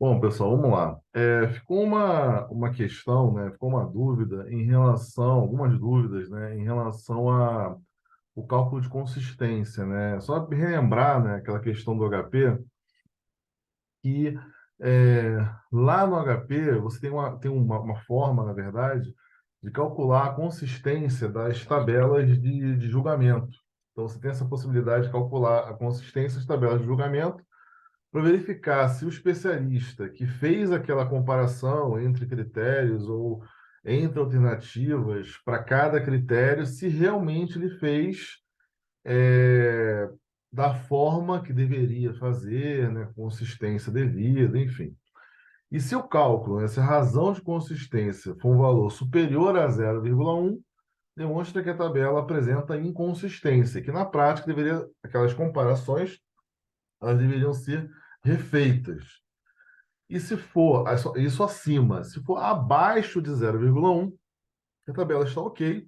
Bom, pessoal, vamos lá. Ficou uma questão, né? Ficou uma dúvida em relação, algumas dúvidas, né? Em relação a o cálculo de consistência, né? Só relembrar, né? Aquela questão do HP, que é, lá no HP você tem uma forma, na verdade, de calcular a consistência das tabelas de julgamento. Então, você tem essa possibilidade de calcular a consistência das tabelas de julgamento para verificar se o especialista que fez aquela comparação entre critérios ou entre alternativas para cada critério, se realmente ele fez é, da forma que deveria fazer, né, consistência devida, enfim. E se o cálculo, né, se a razão de consistência for um valor superior a 0,1, demonstra que a tabela apresenta inconsistência, que na prática aquelas comparações elas deveriam ser refeitas. E se for isso acima, se for abaixo de 0,1, a tabela está ok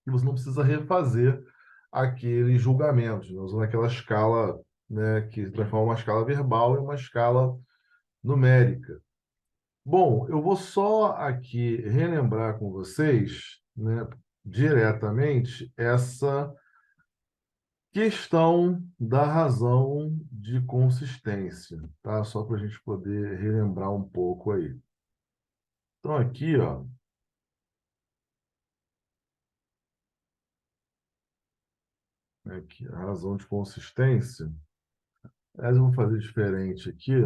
e você não precisa refazer aqueles julgamentos, né, usando aquela escala, né, que transforma uma escala verbal em uma escala numérica. Bom, eu vou só aqui relembrar com vocês, né, diretamente essa questão da razão de consistência, tá? Só para a gente poder relembrar um pouco aí. Então, aqui, ó, aqui, a razão de consistência. Mas eu vou fazer diferente aqui,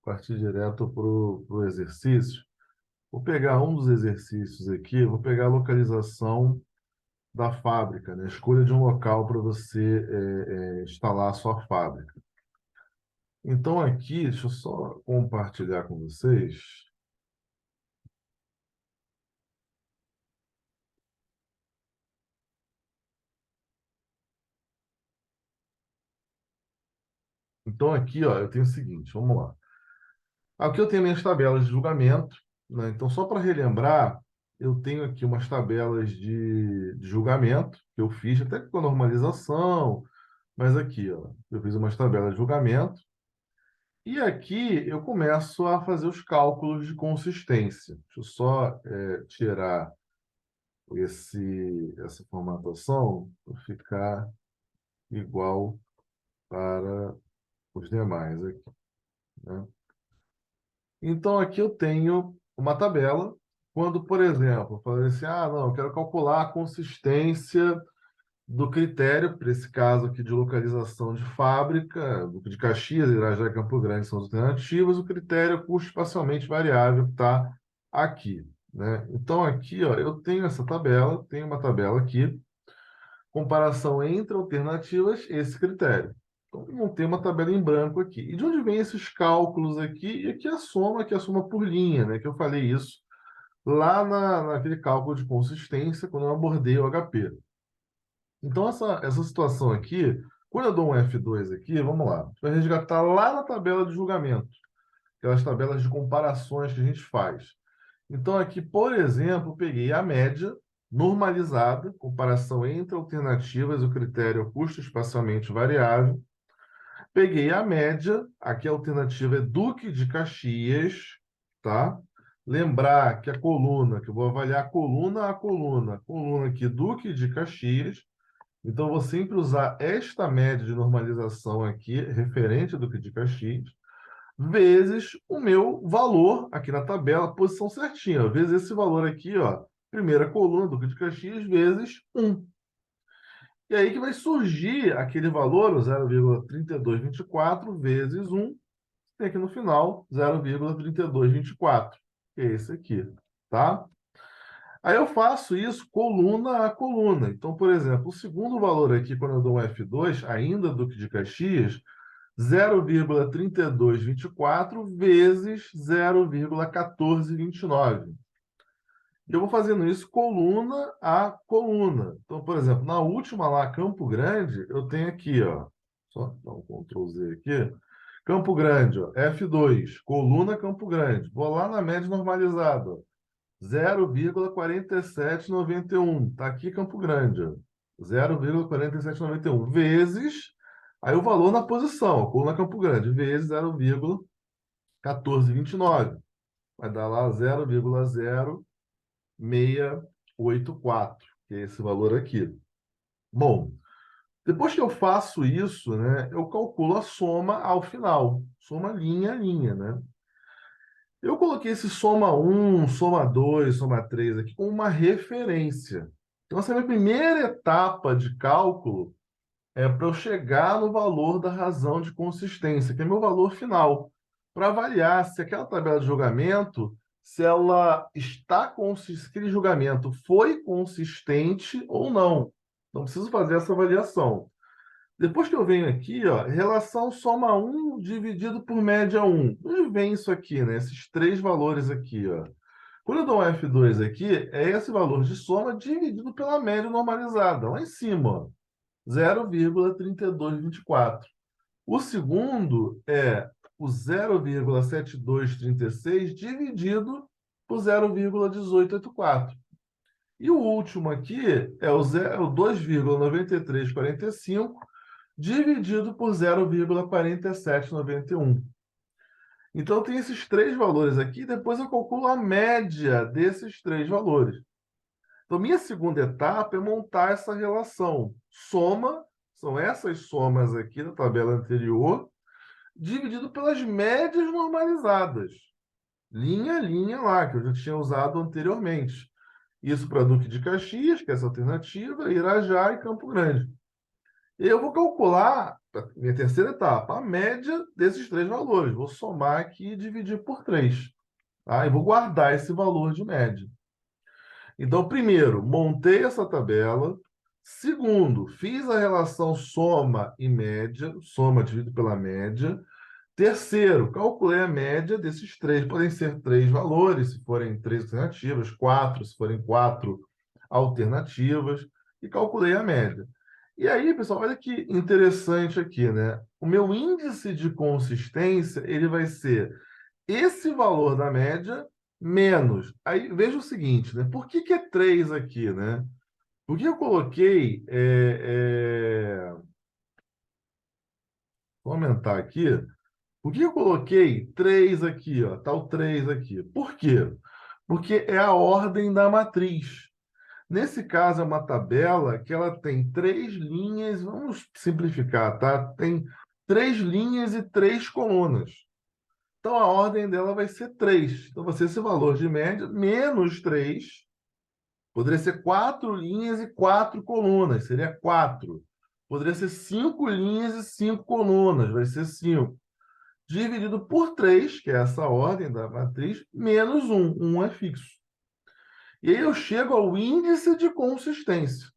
partir direto para o exercício. Vou pegar um dos exercícios aqui, vou pegar a localização da fábrica, né? Escolha de um local para você instalar a sua fábrica. Então, aqui, deixa eu só compartilhar com vocês. Então, aqui, ó, eu tenho o seguinte, vamos lá. Aqui eu tenho minhas tabelas de julgamento, né? Então, só para relembrar, eu tenho aqui umas tabelas de julgamento que eu fiz até com a normalização, mas aqui, ó, eu fiz umas tabelas de julgamento e aqui eu começo a fazer os cálculos de consistência. Deixa eu só tirar essa formatação para ficar igual para os demais aqui, né? Então, aqui eu tenho uma tabela. Quando, por exemplo, eu falei assim, não, eu quero calcular a consistência do critério, para esse caso aqui de localização de fábrica, Duque de Caxias, Irajá e Campo Grande são as alternativas, o critério é custo espacialmente variável que está aqui, né? Então, aqui, ó, eu tenho essa tabela, tenho uma tabela aqui, comparação entre alternativas, esse critério. Então, não tem uma tabela em branco aqui. E de onde vem esses cálculos aqui? E aqui é a soma por linha, né? Que eu falei isso lá naquele cálculo de consistência, quando eu abordei o HP. Então, essa situação aqui, quando eu dou um F2 aqui, vamos lá, a gente vai resgatar lá na tabela de julgamento, aquelas tabelas de comparações que a gente faz. Então, aqui, por exemplo, eu peguei a média normalizada, comparação entre alternativas, o critério é custo espacialmente variável. Peguei a média, aqui a alternativa é Duque de Caxias, tá? Lembrar que a coluna, que eu vou avaliar a coluna aqui, Duque de Caxias. Então, eu vou sempre usar esta média de normalização aqui, referente ao Duque de Caxias, vezes o meu valor aqui na tabela, posição certinha, ó, vezes esse valor aqui, ó, primeira coluna, Duque de Caxias, vezes 1. E aí que vai surgir aquele valor, o 0,3224 vezes 1, tem aqui no final 0,3224, que é esse aqui, tá? Aí eu faço isso coluna a coluna. Então, por exemplo, o segundo valor aqui, quando eu dou um F2, ainda Duque de Caxias, 0,3224 vezes 0,1429. Eu vou fazendo isso coluna a coluna. Então, por exemplo, na última lá, Campo Grande, eu tenho aqui, ó, só dar um Ctrl Z aqui. Campo Grande, ó, F2, coluna Campo Grande. Vou lá na média normalizada, ó, 0,4791. Está aqui Campo Grande, ó, 0,4791 vezes, aí o valor na posição, ó, coluna Campo Grande, vezes 0,4791. 14,29. Vai dar lá 0,0684, que é esse valor aqui. Bom, depois que eu faço isso, né, eu calculo a soma ao final. Soma linha a linha, né? Eu coloquei esse soma um, soma 2, soma 3 aqui como uma referência. Então, essa é a minha primeira etapa de cálculo para eu chegar no valor da razão de consistência, que é meu valor final, para avaliar se aquela tabela de julgamento, se ela está consistente, se aquele julgamento foi consistente ou não. Então, preciso fazer essa avaliação. Depois que eu venho aqui, ó, relação soma um dividido por média um. Onde vem isso aqui, né? Esses três valores aqui, ó. Quando eu dou um F2 aqui, é esse valor de soma dividido pela média normalizada, lá em cima, ó, 0,3224. O segundo é o 0,7236 dividido por 0,1884. E o último aqui é o 2,9345 dividido por 0,4791. Então, tem esses três valores aqui, depois eu calculo a média desses três valores. Então, minha segunda etapa é montar essa relação. Soma, são essas somas aqui da tabela anterior, dividido pelas médias normalizadas. Linha a linha lá, que eu já tinha usado anteriormente. Isso para Duque de Caxias, que é essa alternativa, Irajá e Campo Grande. Eu vou calcular, minha terceira etapa, a média desses três valores. Vou somar aqui e dividir por 3. Tá? E vou guardar esse valor de média. Então, primeiro, montei essa tabela. Segundo, fiz a relação soma e média, soma dividido pela média. Terceiro, calculei a média desses três. Podem ser três valores, se forem três alternativas, quatro, se forem quatro alternativas, e calculei a média. E aí, pessoal, olha que interessante aqui, né? O meu índice de consistência, ele vai ser esse valor da média menos. Aí, veja o seguinte, né? Por que é 3 aqui, né? Porque eu coloquei... Vou aumentar aqui. Por que eu coloquei 3 aqui, ó? Tá o 3 aqui. Por quê? Porque é a ordem da matriz. Nesse caso, é uma tabela que ela tem três linhas, vamos simplificar, tá? Tem três linhas e três colunas. Então, a ordem dela vai ser 3. Então, vai ser esse valor de média menos 3. Poderia ser quatro linhas e quatro colunas, seria 4. Poderia ser 5 linhas e 5 colunas, vai ser 5. Dividido por 3, que é essa ordem da matriz, menos 1. 1 é fixo. E aí eu chego ao índice de consistência.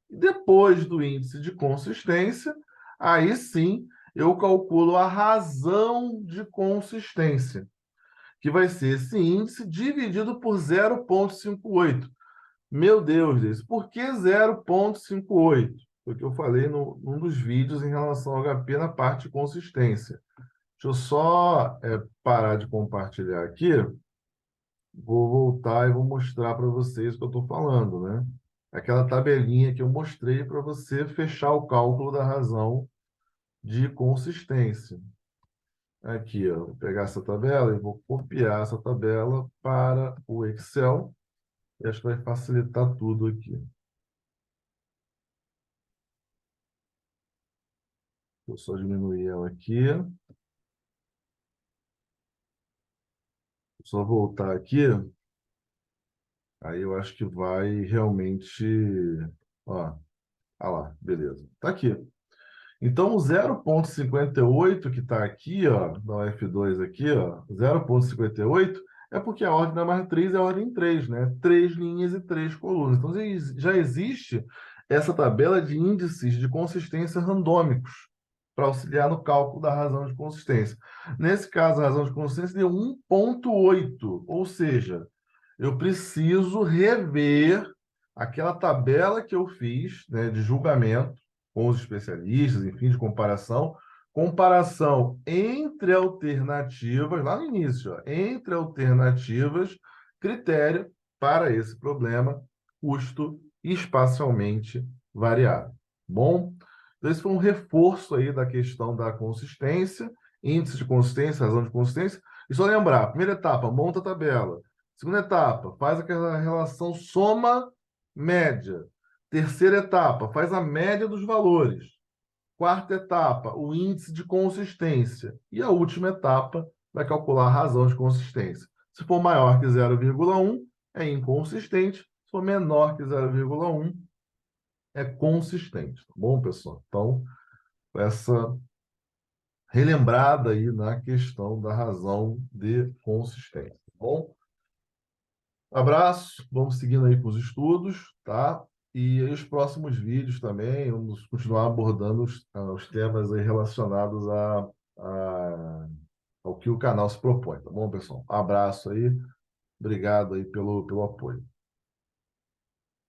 Depois do índice de consistência, aí sim eu calculo a razão de consistência, que vai ser esse índice dividido por 0,58. Meu Deus, Deus, por que 0,58? Foi o que eu falei num dos vídeos em relação ao HP na parte de consistência. Deixa eu só parar de compartilhar aqui. Vou voltar e vou mostrar para vocês o que eu estou falando, né? Aquela tabelinha que eu mostrei para você fechar o cálculo da razão de consistência. Aqui, ó, vou pegar essa tabela e vou copiar essa tabela para o Excel. E acho que vai facilitar tudo aqui. Vou só diminuir ela aqui. Vou só voltar aqui. Aí eu acho que vai realmente... Ó, ah lá, beleza. Tá aqui. Então, o 0,58 que está aqui, ó, no F2 aqui, ó, 0,58 é porque a ordem da matriz é a ordem 3, né? Três linhas e três colunas. Então, já existe essa tabela de índices de consistência randômicos para auxiliar no cálculo da razão de consistência. Nesse caso, a razão de consistência deu 1,8, ou seja, eu preciso rever aquela tabela que eu fiz, né, de julgamento com os especialistas, enfim, de comparação entre alternativas, lá no início, ó, entre alternativas, critério para esse problema, custo espacialmente variável. Bom, então esse foi um reforço aí da questão da consistência, índice de consistência, razão de consistência. E só lembrar, primeira etapa, monta a tabela. Segunda etapa, faz aquela relação soma-média. Terceira etapa, faz a média dos valores. Quarta etapa, o índice de consistência. E a última etapa, vai calcular a razão de consistência. Se for maior que 0,1, é inconsistente. Se for menor que 0,1, é consistente. Tá bom, pessoal? Então, essa relembrada aí na questão da razão de consistência. Tá bom? Abraço, vamos seguindo aí com os estudos, tá? E aí os próximos vídeos também, vamos continuar abordando os temas aí relacionados ao que o canal se propõe, tá bom, pessoal? Abraço aí, obrigado aí pelo apoio.